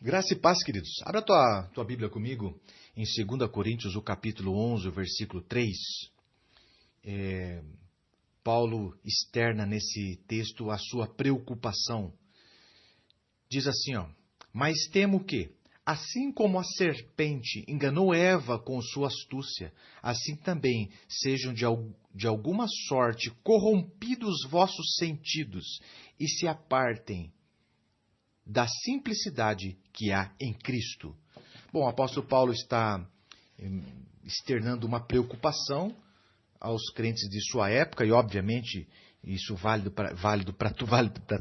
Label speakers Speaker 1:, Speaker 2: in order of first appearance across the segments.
Speaker 1: Graça e paz, queridos. Abra a tua Bíblia comigo em 2 Coríntios, o capítulo 11, o versículo 3. Paulo externa nesse texto a sua preocupação. Diz assim, mas temo que, assim como a serpente enganou Eva com sua astúcia, assim também sejam de alguma sorte corrompidos vossos sentidos e se apartem da simplicidade que há em Cristo. Bom, o apóstolo Paulo está externando uma preocupação aos crentes de sua época, e obviamente isso válido para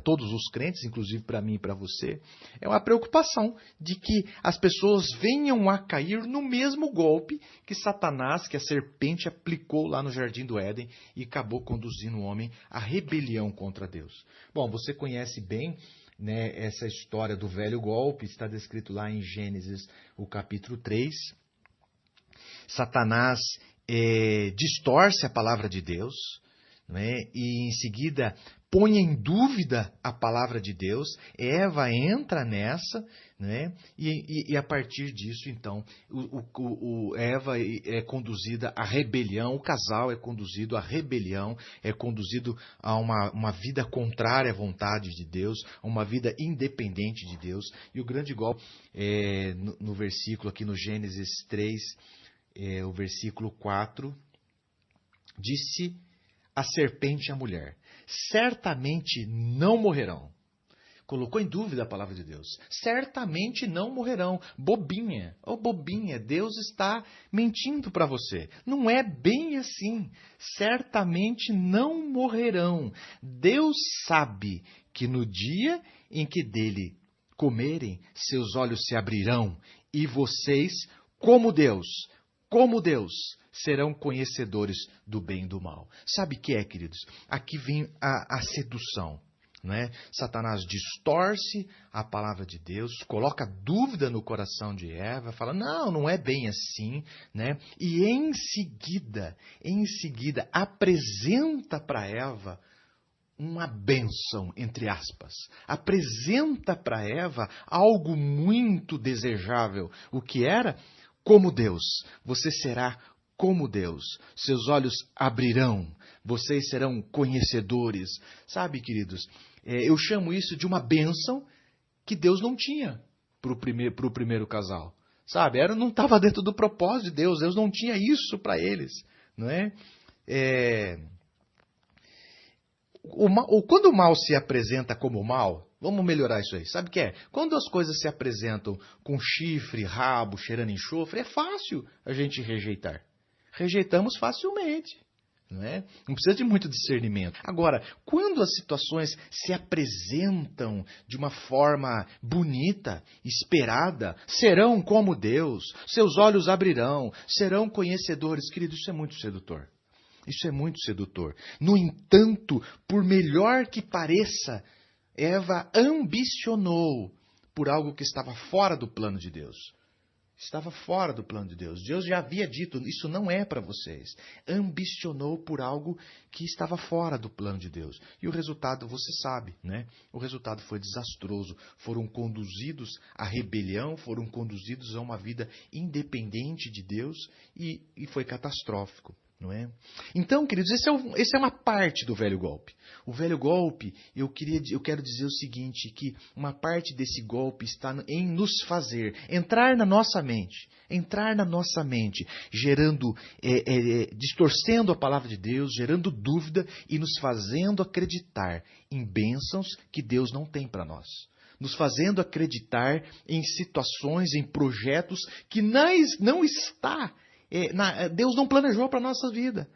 Speaker 1: todos os crentes, inclusive para mim e para você. É uma preocupação de que as pessoas venham a cair no mesmo golpe que Satanás, que a serpente aplicou lá no Jardim do Éden e acabou conduzindo o homem à rebelião contra Deus. Bom, você conhece bem essa história do velho golpe, está descrito lá em Gênesis, o capítulo 3. Satanás distorce a palavra de Deus, e em seguida põe em dúvida a palavra de Deus. Eva entra nessa, e a partir disso, então, Eva é conduzida à rebelião, o casal é conduzido à rebelião, é conduzido a uma vida contrária à vontade de Deus, a uma vida independente de Deus. E o grande golpe, no versículo aqui no Gênesis 3, o versículo 4, disse a serpente à mulher: certamente não morrerão. Colocou em dúvida a palavra de Deus. Certamente não morrerão. Bobinha. Bobinha. Deus está mentindo para você. Não é bem assim. Certamente não morrerão. Deus sabe que no dia em que dele comerem, seus olhos se abrirão e vocês, como Deus, serão conhecedores do bem e do mal. Sabe o que é, queridos? Aqui vem a sedução. Satanás distorce a palavra de Deus, coloca dúvida no coração de Eva, fala, não é bem assim, e em seguida, apresenta para Eva uma bênção, entre aspas. Apresenta para Eva algo muito desejável. O que era? Como Deus. Você será como Deus. Seus olhos abrirão. Vocês serão conhecedores. Sabe, queridos, eu chamo isso de uma bênção que Deus não tinha para o primeiro casal. Sabe, não estava dentro do propósito de Deus. Deus não tinha isso para eles. Não é? Quando o mal se apresenta como mal, vamos melhorar isso aí. Sabe o que é? Quando as coisas se apresentam com chifre, rabo, cheirando enxofre, é fácil a gente rejeitar. Rejeitamos facilmente. Não precisa de muito discernimento. Agora, quando as situações se apresentam de uma forma bonita, esperada, serão como Deus, seus olhos abrirão, serão conhecedores. Querido, isso é muito sedutor. Isso é muito sedutor. No entanto, por melhor que pareça, Eva ambicionou por algo que estava fora do plano de Deus. Estava fora do plano de Deus. Deus já havia dito, isso não é para vocês. Ambicionou por algo que estava fora do plano de Deus. E o resultado, você sabe, O resultado foi desastroso. Foram conduzidos à rebelião, foram conduzidos a uma vida independente de Deus e foi catastrófico. Não é? Então, queridos, esse é uma parte do velho golpe. O velho golpe, eu quero dizer o seguinte, que uma parte desse golpe está em nos fazer entrar na nossa mente, gerando, distorcendo a palavra de Deus, gerando dúvida e nos fazendo acreditar em bênçãos que Deus não tem para nós. Nos fazendo acreditar em situações, em projetos que não está. Deus não planejou para a nossa vida.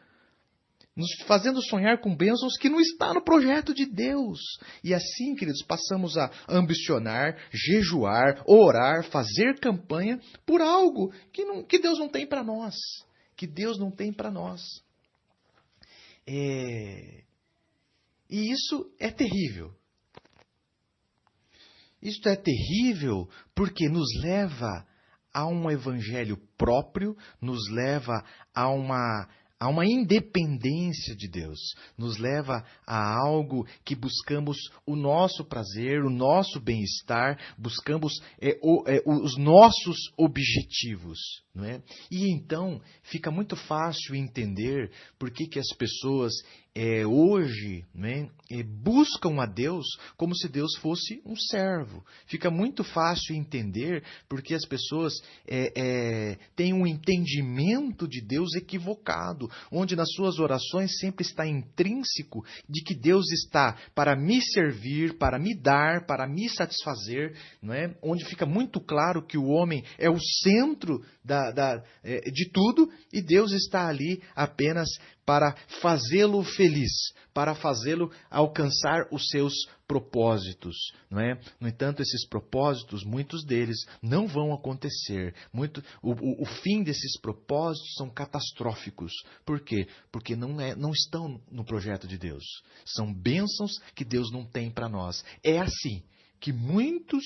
Speaker 1: Nos fazendo sonhar com bênçãos que não está no projeto de Deus. E assim, queridos, passamos a ambicionar, jejuar, orar, fazer campanha por algo que Deus não tem para nós. Que Deus não tem para nós. E isso é terrível. Isso é terrível porque nos leva a um evangelho próprio, nos leva a Há uma independência de Deus. Nos leva a algo que buscamos o nosso prazer, o nosso bem-estar, buscamos os nossos objetivos. Não é? E então fica muito fácil entender por que as pessoas hoje, né, buscam a Deus como se Deus fosse um servo. Fica muito fácil entender porque as pessoas têm um entendimento de Deus equivocado, onde nas suas orações sempre está intrínseco de que Deus está para me servir, para me dar, para me satisfazer, não é? Onde fica muito claro que o homem é o centro de tudo e Deus está ali apenas para fazê-lo feliz, para fazê-lo alcançar os seus propósitos, não é? No entanto, esses propósitos, muitos deles não vão acontecer. O fim desses propósitos são catastróficos. Por quê? Porque não estão no projeto de Deus. São bênçãos que Deus não tem para nós. É assim que muitos,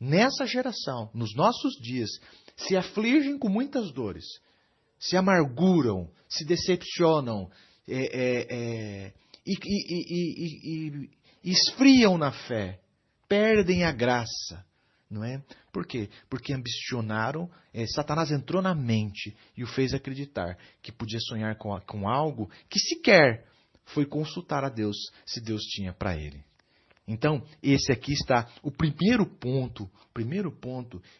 Speaker 1: nessa geração, nos nossos dias, se afligem com muitas dores, se amarguram, se decepcionam e esfriam na fé, perdem a graça, não é? Por quê? Porque ambicionaram, Satanás entrou na mente e o fez acreditar que podia sonhar com algo que sequer foi consultar a Deus se Deus tinha para ele. Então, esse aqui está o primeiro ponto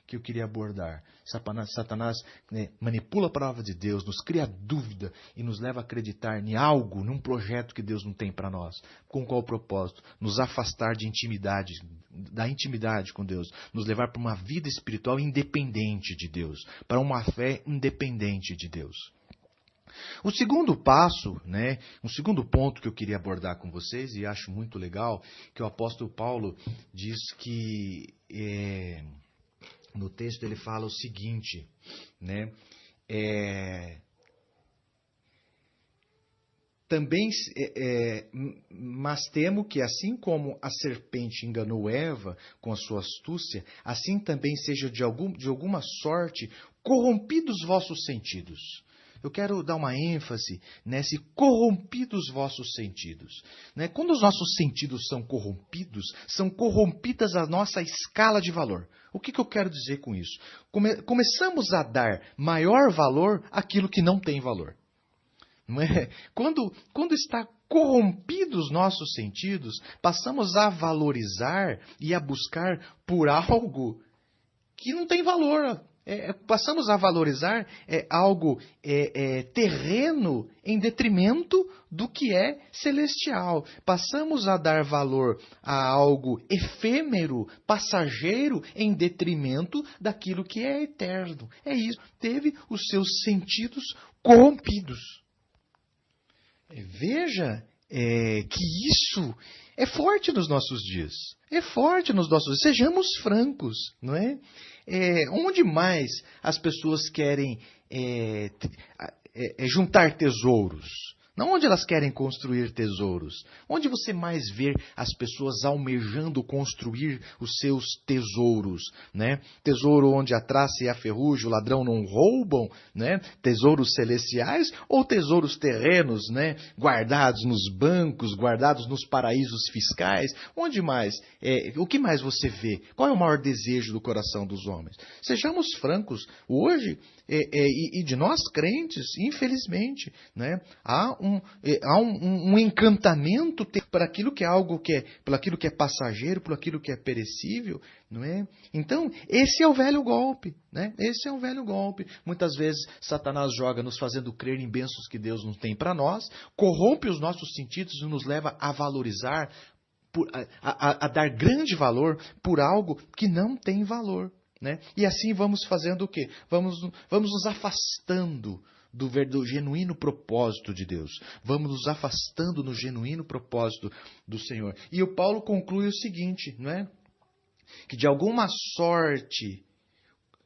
Speaker 1: que eu queria abordar. Satanás manipula a palavra de Deus, nos cria dúvida e nos leva a acreditar em algo, num projeto que Deus não tem para nós. Com qual propósito? Nos afastar da intimidade com Deus, nos levar para uma vida espiritual independente de Deus, para uma fé independente de Deus. O segundo passo, um segundo ponto que eu queria abordar com vocês, e acho muito legal, que o apóstolo Paulo diz que, no texto ele fala o seguinte, mas temo que assim como a serpente enganou Eva com a sua astúcia, assim também seja de alguma sorte corrompidos vossos sentidos. Eu quero dar uma ênfase nesse corrompidos vossos sentidos. Quando os nossos sentidos são corrompidas a nossa escala de valor. O que eu quero dizer com isso? Começamos a dar maior valor àquilo que não tem valor. Não é? Quando está corrompidos os nossos sentidos, passamos a valorizar e a buscar por algo que não tem valor. Passamos a valorizar algo terreno em detrimento do que é celestial. Passamos a dar valor a algo efêmero, passageiro, em detrimento daquilo que é eterno. É isso. Teve os seus sentidos corrompidos. Veja que isso é forte nos nossos dias. É forte nos nossos dias. Sejamos francos, não é? Onde mais as pessoas querem juntar tesouros? Não onde elas querem construir tesouros. Onde você mais vê as pessoas almejando construir os seus tesouros, né? Tesouro onde a traça e a ferrugem, o ladrão não roubam, né? Tesouros celestiais ou tesouros terrenos, né? Guardados nos bancos, guardados nos paraísos fiscais. Onde mais? O que mais você vê? Qual é o maior desejo do coração dos homens? Sejamos francos. Hoje, e de nós crentes, infelizmente, né? Há um encantamento por aquilo que é por aquilo que é passageiro, por aquilo que é perecível, não é? Então, esse é o velho golpe, né? Esse é o velho golpe. Muitas vezes Satanás joga nos fazendo crer em bênçãos que Deus não tem para nós, corrompe os nossos sentidos e nos leva a valorizar, a dar grande valor por algo que não tem valor, né? E assim vamos fazendo o quê? Vamos nos afastando do genuíno propósito de Deus. Vamos nos afastando no genuíno propósito do Senhor. E o Paulo conclui o seguinte, não é? Que de alguma sorte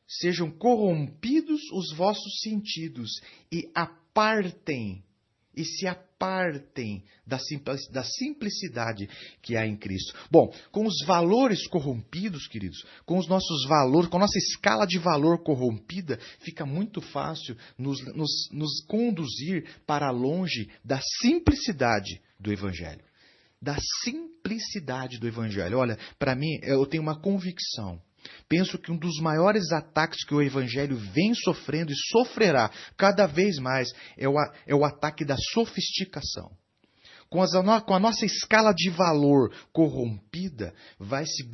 Speaker 1: sejam corrompidos os vossos sentidos e apartem e se apartem da simplicidade que há em Cristo. Bom, com os valores corrompidos, queridos, com os nossos valores, com a nossa escala de valor corrompida, fica muito fácil nos conduzir para longe da simplicidade do Evangelho. Da simplicidade do Evangelho. Olha, para mim, eu tenho uma convicção. Penso que um dos maiores ataques que o Evangelho vem sofrendo e sofrerá cada vez mais é o ataque da sofisticação. Com a nossa escala de valor corrompida, vai se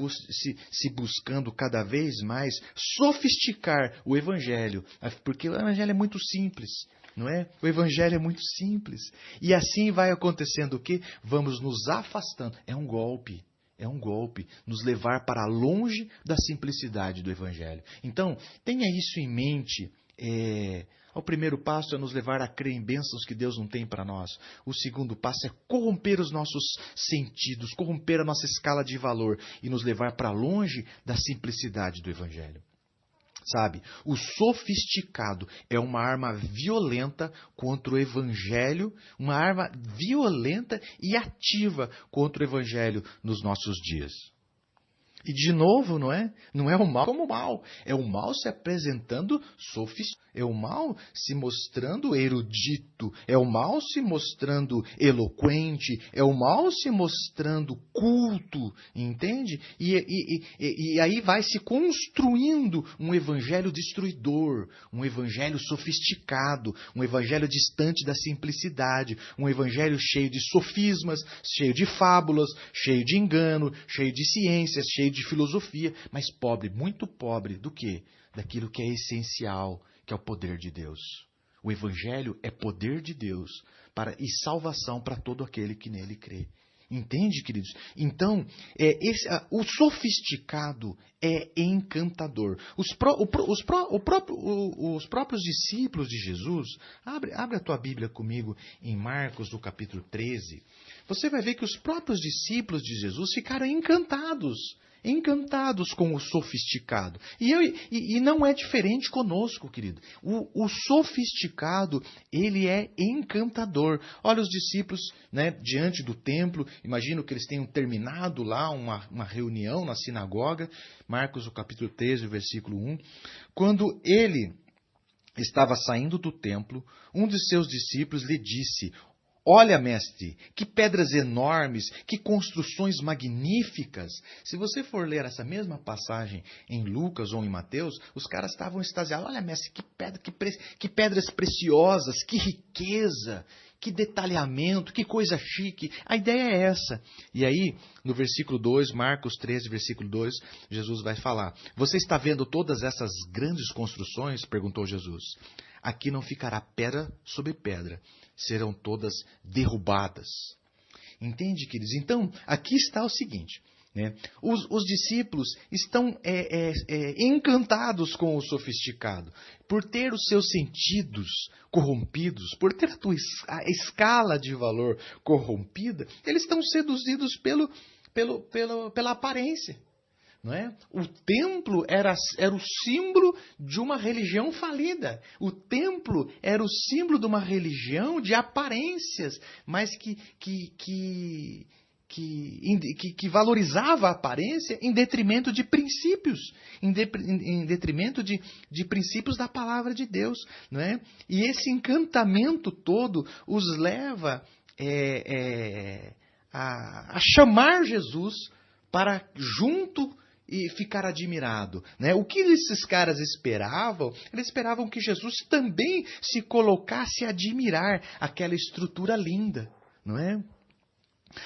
Speaker 1: buscando cada vez mais sofisticar o Evangelho. Porque o Evangelho é muito simples, não é? O Evangelho é muito simples. E assim vai acontecendo o quê? Vamos nos afastando. É um golpe. É um golpe, nos levar para longe da simplicidade do Evangelho. Então, tenha isso em mente. O primeiro passo é nos levar a crer em bênçãos que Deus não tem para nós. O segundo passo é corromper os nossos sentidos, corromper a nossa escala de valor e nos levar para longe da simplicidade do Evangelho. Sabe, o sofisticado é uma arma violenta contra o Evangelho, uma arma violenta e ativa contra o Evangelho nos nossos dias. E de novo, não é? Não é o mal como o mal. É o mal se apresentando sofisticado. É o mal se mostrando erudito. É o mal se mostrando eloquente. É o mal se mostrando culto. Entende? E aí vai se construindo um evangelho destruidor. Um evangelho sofisticado. Um evangelho distante da simplicidade. Um evangelho cheio de sofismas, cheio de fábulas, cheio de engano, cheio de ciências, cheio de filosofia, mas pobre, muito pobre do quê? Daquilo que é essencial, que é o poder de Deus. O Evangelho é poder de Deus e salvação para todo aquele que nele crê. Entende, queridos? Então, o sofisticado é encantador. Os próprios discípulos de Jesus, abre a tua Bíblia comigo em Marcos, do capítulo 13. Você vai ver que os próprios discípulos de Jesus ficaram encantados com o sofisticado. E não é diferente conosco, querido. O sofisticado, ele é encantador. Olha os discípulos, né, diante do templo. Imagino que eles tenham terminado lá uma reunião na sinagoga. Marcos, o capítulo 13, versículo 1. Quando ele estava saindo do templo, um de seus discípulos lhe disse: Olha, mestre, que pedras enormes, que construções magníficas. Se você for ler essa mesma passagem em Lucas ou em Mateus, os caras estavam extasiados. Olha, mestre, que pedras preciosas, que riqueza, que detalhamento, que coisa chique. A ideia é essa. E aí, no versículo 2, Marcos 13, versículo 2, Jesus vai falar: Você está vendo todas essas grandes construções? Perguntou Jesus. Aqui não ficará pedra sobre pedra, serão todas derrubadas. Entende, queridos? Então, aqui está o seguinte, né? Os discípulos estão encantados com o sofisticado. Por ter os seus sentidos corrompidos, por ter a escala de valor corrompida, eles estão seduzidos pela aparência. Não é? O templo era o símbolo de uma religião falida. O templo era o símbolo de uma religião de aparências, mas que valorizava a aparência em detrimento de princípios, em detrimento de princípios da palavra de Deus. Não é? E esse encantamento todo os leva a chamar Jesus para junto e ficar admirado, né? O que esses caras esperavam? Eles esperavam que Jesus também se colocasse a admirar aquela estrutura linda, não é?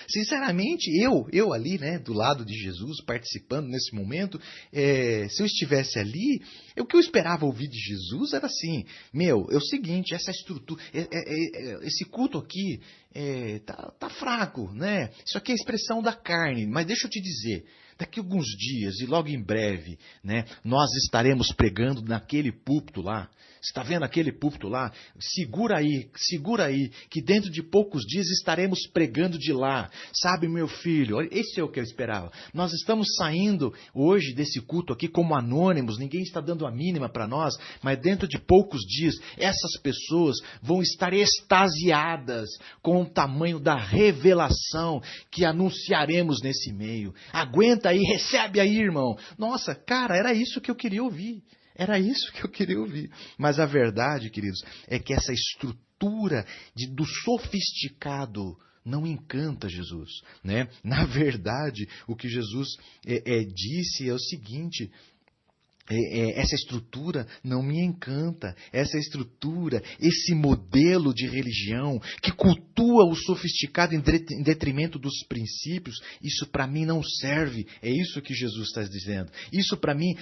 Speaker 1: Sinceramente, eu ali, né, do lado de Jesus, participando nesse momento, se eu estivesse ali, o que eu esperava ouvir de Jesus era assim: é o seguinte, essa estrutura, esse culto aqui, tá fraco, né? Isso aqui é expressão da carne, mas deixa eu te dizer, daqui a alguns dias e logo em breve, né, nós estaremos pregando naquele púlpito lá. Você está vendo aquele púlpito lá? Segura aí, que dentro de poucos dias estaremos pregando de lá. Sabe, meu filho, esse é o que eu esperava. Nós estamos saindo hoje desse culto aqui como anônimos, ninguém está dando a mínima para nós, mas dentro de poucos dias, essas pessoas vão estar extasiadas com o tamanho da revelação que anunciaremos nesse meio. Aguenta aí, recebe aí, irmão. Nossa, cara, era isso que eu queria ouvir. Era isso que eu queria ouvir. Mas a verdade, queridos, é que essa estrutura do sofisticado não encanta Jesus, né? Na verdade, o que Jesus disse é o seguinte: essa estrutura não me encanta. Essa estrutura, esse modelo de religião que cultua o sofisticado em detrimento dos princípios, isso para mim não serve. É isso que Jesus está dizendo. Isso para mim,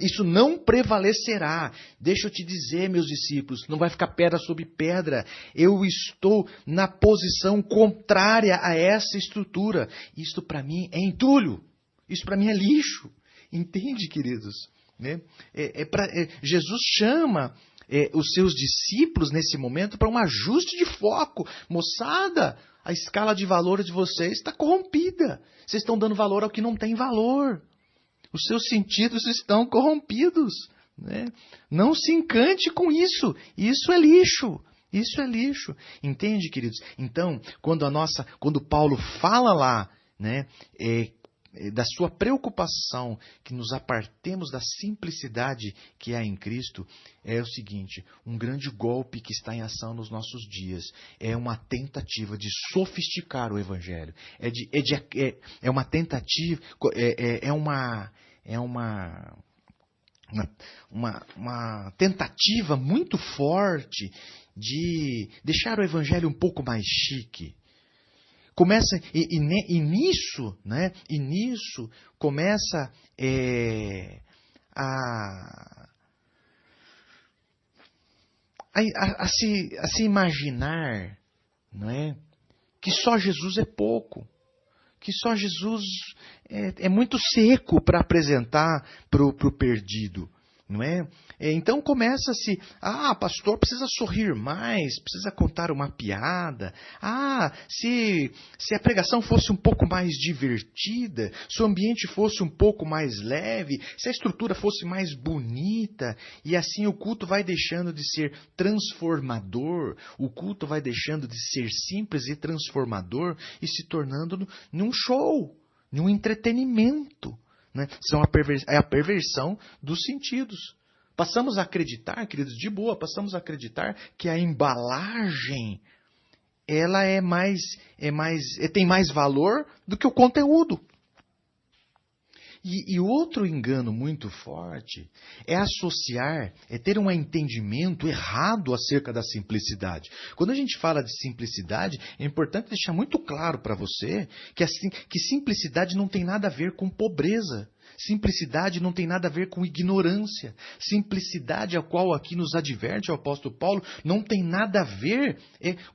Speaker 1: isso não prevalecerá. Deixa eu te dizer, meus discípulos, não vai ficar pedra sobre pedra. Eu estou na posição contrária a essa estrutura. Isso para mim é entulho. Isso para mim é lixo. Entende, queridos? Né? Jesus chama os seus discípulos nesse momento para um ajuste de foco. Moçada, a escala de valores de vocês está corrompida. Vocês estão dando valor ao que não tem valor. Os seus sentidos estão corrompidos. Né? Não se encante com isso. Isso é lixo. Isso é lixo. Entende, queridos? Então, quando Paulo fala lá, né, da sua preocupação que nos apartemos da simplicidade que há em Cristo, é o seguinte: um grande golpe que está em ação nos nossos dias é uma tentativa de sofisticar o Evangelho. É uma tentativa, uma tentativa muito forte de deixar o Evangelho um pouco mais chique. Começa, e nisso, né? E nisso começa a se imaginar, não é? Que só Jesus é pouco, que só Jesus é muito seco para apresentar para o perdido. Não é? Então começa-se, pastor, precisa sorrir mais, precisa contar uma piada. Se a pregação fosse um pouco mais divertida, se o ambiente fosse um pouco mais leve, se a estrutura fosse mais bonita, e assim o culto vai deixando de ser transformador, o culto vai deixando de ser simples e transformador e se tornando num show, num entretenimento. Né? É a perversão dos sentidos. Passamos a acreditar, queridos, de boa, passamos a acreditar que a embalagem ela tem mais valor do que o conteúdo. E outro engano muito forte é associar, ter um entendimento errado acerca da simplicidade. Quando a gente fala de simplicidade, é importante deixar muito claro para você que simplicidade não tem nada a ver com pobreza. Simplicidade não tem nada a ver com ignorância. Simplicidade, a qual aqui nos adverte o apóstolo Paulo, não tem nada a ver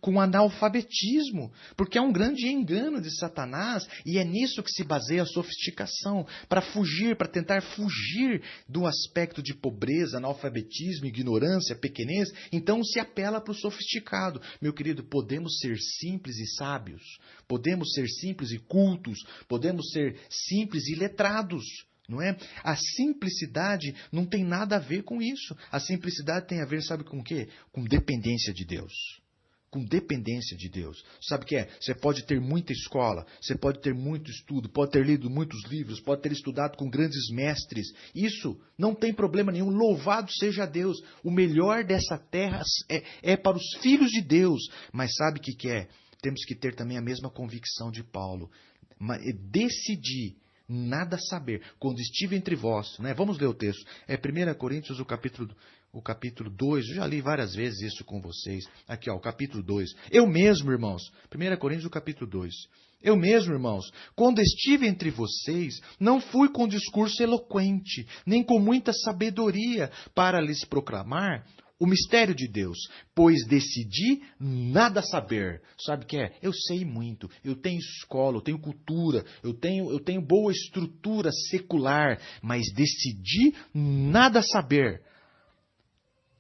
Speaker 1: com analfabetismo. Porque é um grande engano de Satanás e é nisso que se baseia a sofisticação. Para tentar fugir do aspecto de pobreza, analfabetismo, ignorância, pequenez, então se apela para o sofisticado. Meu querido, podemos ser simples e sábios. Podemos ser simples e cultos. Podemos ser simples e letrados. Não é? A simplicidade não tem nada a ver com isso. A simplicidade tem a ver, sabe com o quê? Com dependência de Deus. Com dependência de Deus. Sabe o que é? Você pode ter muita escola, você pode ter muito estudo, pode ter lido muitos livros, pode ter estudado com grandes mestres. Isso não tem problema nenhum. Louvado seja Deus. O melhor dessa terra é para os filhos de Deus. Mas sabe o que é? Temos que ter também a mesma convicção de Paulo. Decidir nada saber, quando estive entre vós, né? Vamos ler o texto, 1 Coríntios, o capítulo 2, eu já li várias vezes isso com vocês, aqui ó, o capítulo 2, eu mesmo, irmãos, 1 Coríntios, o capítulo 2, eu mesmo, irmãos, quando estive entre vocês, não fui com discurso eloquente, nem com muita sabedoria, para lhes proclamar O mistério de Deus, pois decidi nada saber. Sabe o que é? Eu sei muito, eu tenho escola, eu tenho cultura, eu tenho boa estrutura secular, mas decidi nada saber.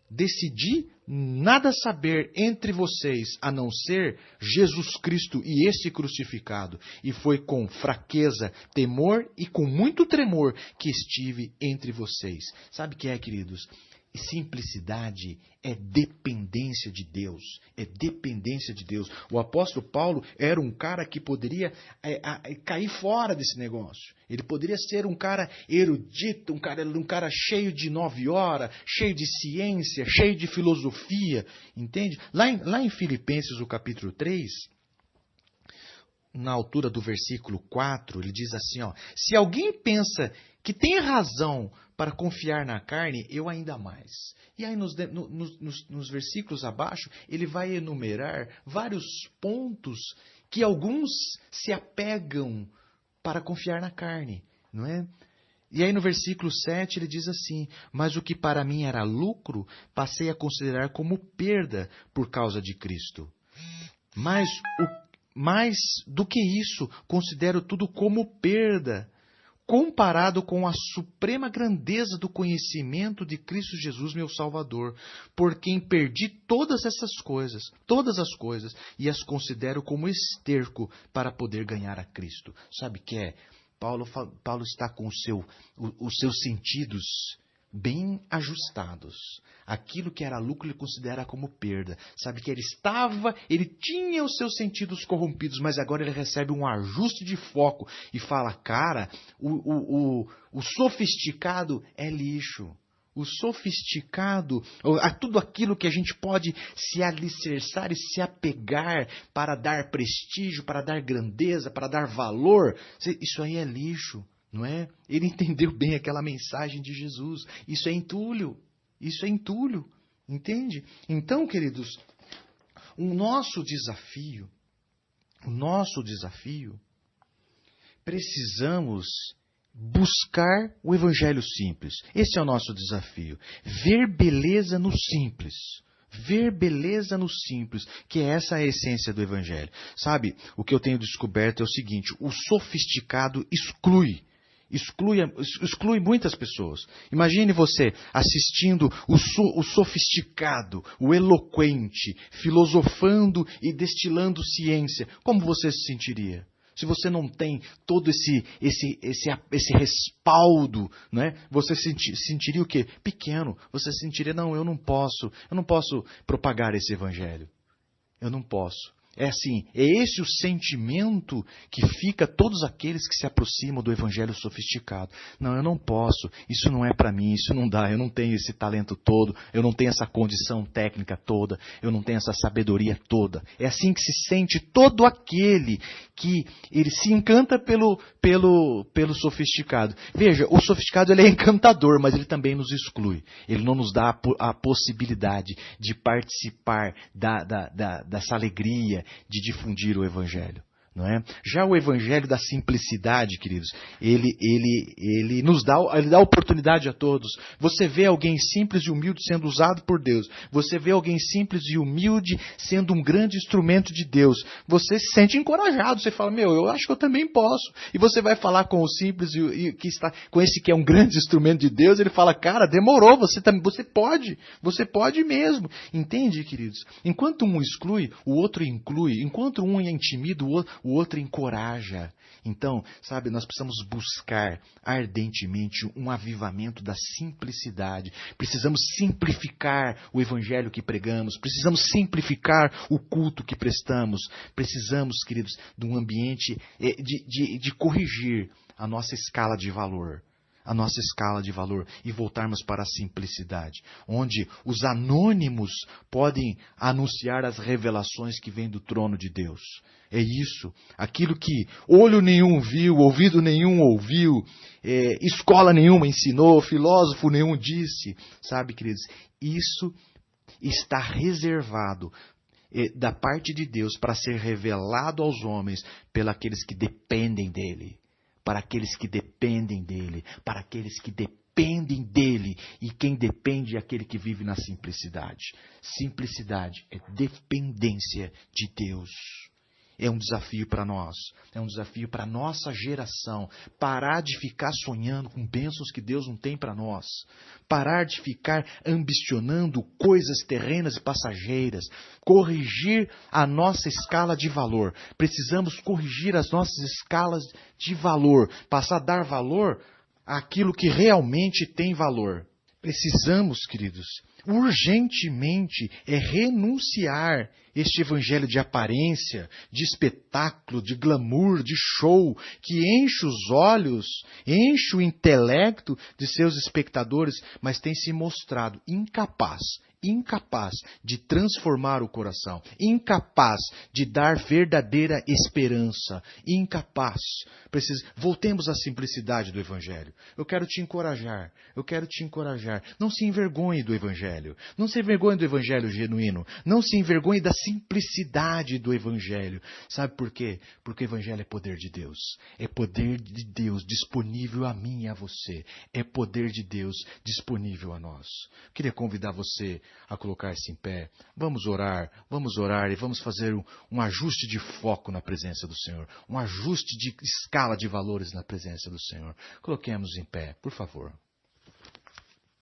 Speaker 1: Decidi nada saber entre vocês, a não ser Jesus Cristo e esse crucificado. E foi com fraqueza, temor e com muito tremor que estive entre vocês. Sabe o que é, queridos? Simplicidade é dependência de Deus. É dependência de Deus. O apóstolo Paulo era um cara que poderia cair fora desse negócio. Ele poderia ser um cara erudito, um cara cheio de 9 horas, cheio de ciência, cheio de filosofia. Entende? Lá em Filipenses, o capítulo 3, na altura do versículo 4, ele diz assim, ó, se alguém pensa que tem razão para confiar na carne, eu ainda mais. E aí nos versículos abaixo, ele vai enumerar vários pontos que alguns se apegam para confiar na carne, não é? E aí no versículo 7 ele diz assim, mas o que para mim era lucro, passei a considerar como perda por causa de Cristo. Mais do que isso, considero tudo como perda, comparado com a suprema grandeza do conhecimento de Cristo Jesus, meu Salvador, por quem perdi todas as coisas, e as considero como esterco para poder ganhar a Cristo. Sabe o que é? Paulo está com os seus sentidos bem ajustados. Aquilo que era lucro ele considera como perda. Sabe que ele tinha os seus sentidos corrompidos, mas agora ele recebe um ajuste de foco e fala, cara, o sofisticado é lixo. O sofisticado, tudo aquilo que a gente pode se alicerçar e se apegar para dar prestígio, para dar grandeza, para dar valor, isso aí é lixo. Não é? Ele entendeu bem aquela mensagem de Jesus. Isso é entulho. Isso é entulho. Entende? Então, queridos, o nosso desafio, precisamos buscar o evangelho simples. Esse é o nosso desafio. Ver beleza no simples. Ver beleza no simples, que essa é a essência do evangelho. Sabe, o que eu tenho descoberto é o seguinte, o sofisticado exclui muitas pessoas. Imagine você assistindo o sofisticado, o eloquente, filosofando e destilando ciência. Como você se sentiria? Se você não tem todo esse respaldo, né? Você sentiria o quê? Pequeno. Você sentiria, não, eu não posso propagar esse evangelho. Eu não posso. É assim, é esse o sentimento que fica todos aqueles que se aproximam do evangelho sofisticado. Não, eu não posso, isso não é para mim, isso não dá, eu não tenho esse talento todo, eu não tenho essa condição técnica toda, eu não tenho essa sabedoria toda. É assim que se sente todo aquele que ele se encanta pelo sofisticado. Veja, o sofisticado ele é encantador, mas ele também nos exclui. Ele não nos dá a possibilidade de participar dessa alegria de difundir o evangelho. Não é? Já o evangelho da simplicidade, queridos, ele dá oportunidade a todos. Você vê alguém simples e humilde sendo usado por Deus. Você vê alguém simples e humilde sendo um grande instrumento de Deus. Você se sente encorajado. Você fala, eu acho que eu também posso. E você vai falar com o simples e que está com esse que é um grande instrumento de Deus. Ele fala, cara, demorou. Você pode. Você pode mesmo. Entende, queridos? Enquanto um exclui, o outro inclui. Enquanto um é intimida, o outro encoraja. Então, sabe, nós precisamos buscar ardentemente um avivamento da simplicidade. Precisamos simplificar o evangelho que pregamos. Precisamos simplificar o culto que prestamos. Precisamos, queridos, de um ambiente de corrigir a nossa escala de valor. E voltarmos para a simplicidade, onde os anônimos podem anunciar as revelações que vêm do trono de Deus. É isso, aquilo que olho nenhum viu, ouvido nenhum ouviu, escola nenhuma ensinou, filósofo nenhum disse. Sabe, queridos, isso está reservado da parte de Deus para ser revelado aos homens pelos que dependem dele. Para aqueles que dependem dele, para aqueles que dependem dependem dele. E quem depende é aquele que vive na simplicidade. Simplicidade é dependência de Deus. É um desafio para nós, é um desafio para a nossa geração. Parar de ficar sonhando com bênçãos que Deus não tem para nós. Parar de ficar ambicionando coisas terrenas e passageiras. Corrigir a nossa escala de valor. Precisamos corrigir as nossas escalas de valor. Passar a dar valor àquilo que realmente tem valor. Precisamos, queridos, urgentemente renunciar este evangelho de aparência, de espetáculo, de glamour, de show, que enche os olhos, enche o intelecto de seus espectadores, mas tem se mostrado incapaz de transformar o coração, incapaz de dar verdadeira esperança, incapaz. Voltemos à simplicidade do Evangelho. Eu quero te encorajar. Não se envergonhe do Evangelho. Não se envergonhe do Evangelho genuíno. Não se envergonhe da simplicidade do Evangelho. Sabe por quê? Porque o Evangelho é poder de Deus. É poder de Deus disponível a mim e a você. É poder de Deus disponível a nós. Queria convidar você a colocar-se em pé. Vamos orar e vamos fazer um ajuste de foco na presença do Senhor. Um ajuste de escala de valores na presença do Senhor. Coloquemos em pé, por favor.